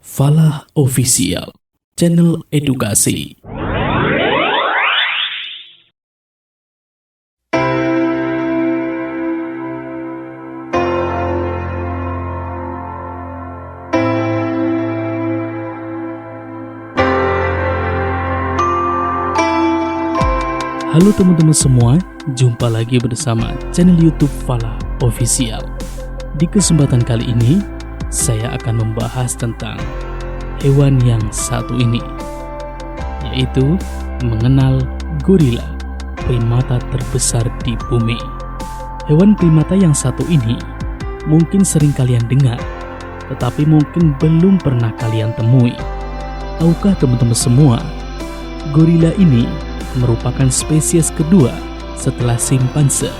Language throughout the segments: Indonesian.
Falah Official, channel edukasi. Halo teman-teman semua, jumpa lagi bersama channel YouTube Falah Official. Di kesempatan kali ini, saya akan membahas tentang hewan yang satu ini, yaitu mengenal gorila, primata terbesar di bumi. Hewan primata yang satu ini mungkin sering kalian dengar, tetapi mungkin belum pernah kalian temui. Tahukah teman-teman semua, gorila ini merupakan spesies kedua setelah simpanse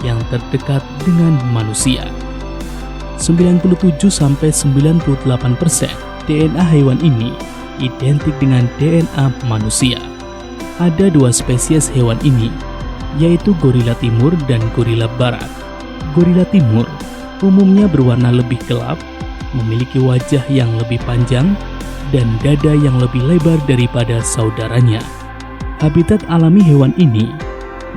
yang terdekat dengan manusia. 97-98% DNA hewan ini identik dengan DNA manusia. Ada dua spesies hewan ini, yaitu gorila timur dan gorila barat. Gorila timur umumnya berwarna lebih gelap, memiliki wajah yang lebih panjang, dan dada yang lebih lebar daripada saudaranya. Habitat alami hewan ini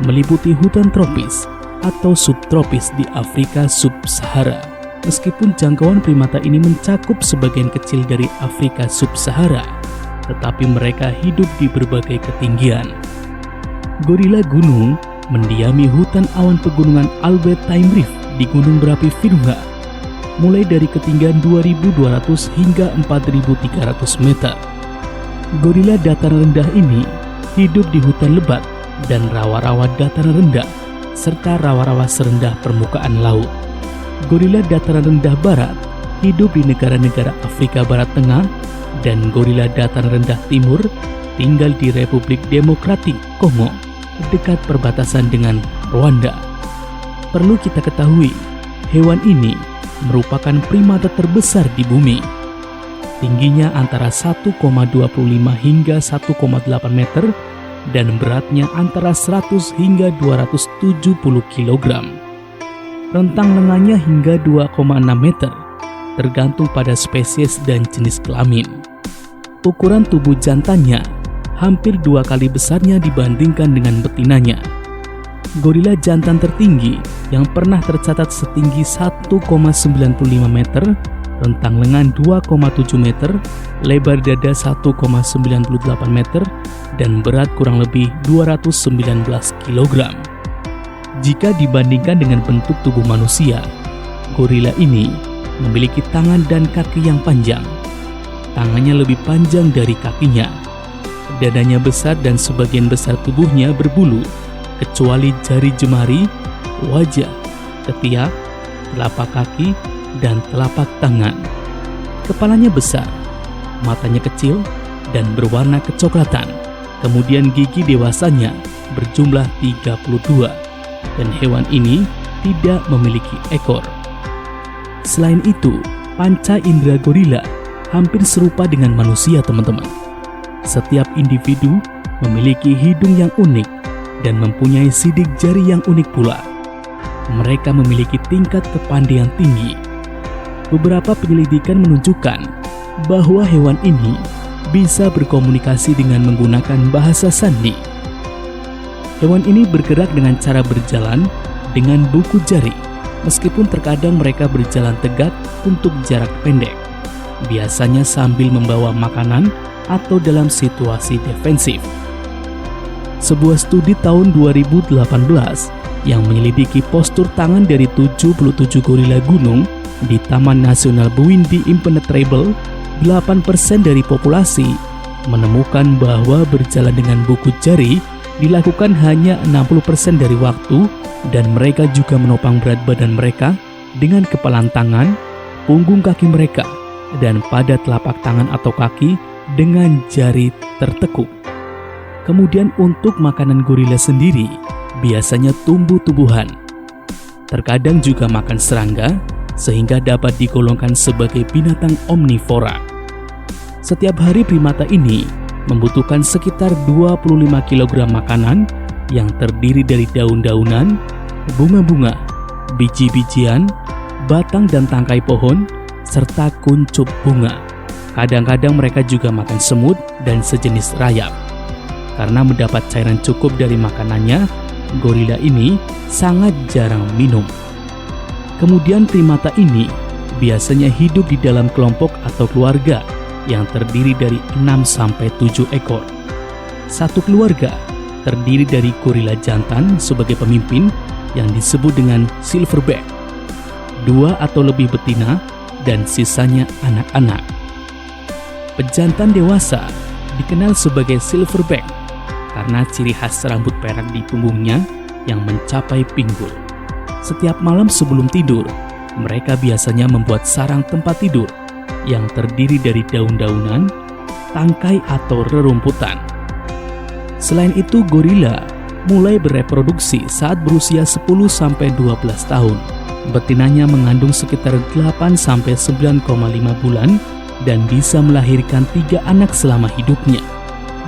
meliputi hutan tropis atau subtropis di Afrika Sub-Sahara. Meskipun jangkauan primata ini mencakup sebagian kecil dari Afrika Sub-Sahara, tetapi mereka hidup di berbagai ketinggian. Gorila gunung mendiami hutan awan pegunungan Albert Time Reef di Gunung Berapi Virunga, mulai dari ketinggian 2.200 hingga 4.300 meter. Gorila dataran rendah ini hidup di hutan lebat dan rawa-rawa dataran rendah, serta rawa-rawa serendah permukaan laut. Gorila dataran rendah barat hidup di negara-negara Afrika Barat Tengah, dan gorila dataran rendah timur tinggal di Republik Demokratik Kongo, dekat perbatasan dengan Rwanda. Perlu kita ketahui, hewan ini merupakan primata terbesar di bumi. Tingginya antara 1,25 hingga 1,8 meter dan beratnya antara 100 hingga 270 kg. Rentang lengannya hingga 2,6 meter, tergantung pada spesies dan jenis kelamin. Ukuran tubuh jantannya hampir 2 kali besarnya dibandingkan dengan betinanya. Gorila jantan tertinggi yang pernah tercatat setinggi 1,95 meter, rentang lengan 2,7 meter, lebar dada 1,98 meter, dan berat kurang lebih 219 kg. Jika dibandingkan dengan bentuk tubuh manusia, gorila ini memiliki tangan dan kaki yang panjang. Tangannya lebih panjang dari kakinya. Dadanya besar dan sebagian besar tubuhnya berbulu, kecuali jari jemari, wajah, ketiak, telapak kaki, dan telapak tangan. Kepalanya besar, matanya kecil dan berwarna kecoklatan. Kemudian gigi dewasanya berjumlah 32, dan hewan ini tidak memiliki ekor. Selain itu, panca indera gorila hampir serupa dengan manusia, teman-teman. Setiap individu memiliki hidung yang unik dan mempunyai sidik jari yang unik pula. Mereka memiliki tingkat kepandaian tinggi. Beberapa penyelidikan menunjukkan bahwa hewan ini bisa berkomunikasi dengan menggunakan bahasa sandi. Hewan ini bergerak dengan cara berjalan dengan buku jari, meskipun terkadang mereka berjalan tegak untuk jarak pendek, biasanya sambil membawa makanan atau dalam situasi defensif. Sebuah studi tahun 2018 yang menyelidiki postur tangan dari 77 gorila gunung di Taman Nasional Bwindi Impenetrable, 8% dari populasi menemukan bahwa berjalan dengan buku jari dilakukan hanya 60% dari waktu, dan mereka juga menopang berat badan mereka dengan kepalan tangan, punggung kaki mereka, dan pada telapak tangan atau kaki dengan jari tertekuk. Kemudian untuk makanan gorila sendiri biasanya tumbuh-tumbuhan. Terkadang juga makan serangga, sehingga dapat digolongkan sebagai binatang omnivora. Setiap hari primata ini membutuhkan sekitar 25 kg makanan yang terdiri dari daun-daunan, bunga-bunga, biji-bijian, batang dan tangkai pohon, serta kuncup bunga. Kadang-kadang mereka juga makan semut dan sejenis rayap. Karena mendapat cairan cukup dari makanannya, gorila ini sangat jarang minum. Kemudian primata ini biasanya hidup di dalam kelompok atau keluarga yang terdiri dari 6-7 ekor. Satu keluarga terdiri dari gorila jantan sebagai pemimpin yang disebut dengan silverback, 2 atau lebih betina, dan sisanya anak-anak. Pejantan dewasa dikenal sebagai silverback karena ciri khas rambut perak di punggungnya yang mencapai pinggul. Setiap malam sebelum tidur, mereka biasanya membuat sarang tempat tidur yang terdiri dari daun-daunan, tangkai atau rerumputan. Selain itu, gorila mulai bereproduksi saat berusia 10-12 tahun. Betinanya mengandung sekitar 8-9,5 bulan dan bisa melahirkan 3 anak selama hidupnya.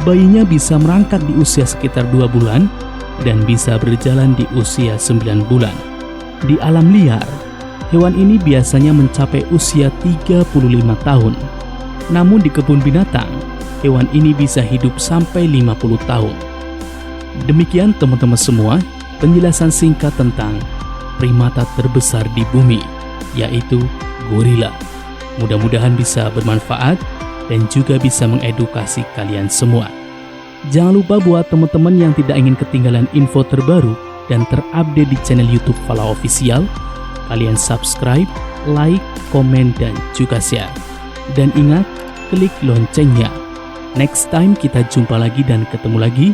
Bayinya bisa merangkak di usia sekitar 2 bulan dan bisa berjalan di usia 9 bulan. Di alam liar, hewan ini biasanya mencapai usia 35 tahun. Namun di kebun binatang, hewan ini bisa hidup sampai 50 tahun. Demikian teman-teman semua, penjelasan singkat tentang primata terbesar di bumi, yaitu gorila. Mudah-mudahan bisa bermanfaat dan juga bisa mengedukasi kalian semua. Jangan lupa buat teman-teman yang tidak ingin ketinggalan info terbaru dan terupdate di channel YouTube Fala Official, kalian subscribe, like, komen, dan juga share. Dan ingat, klik loncengnya. Next time kita jumpa lagi dan ketemu lagi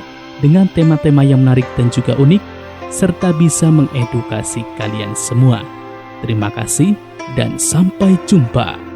dengan tema-tema yang menarik dan juga unik, serta bisa mengedukasi kalian semua. Terima kasih dan sampai jumpa.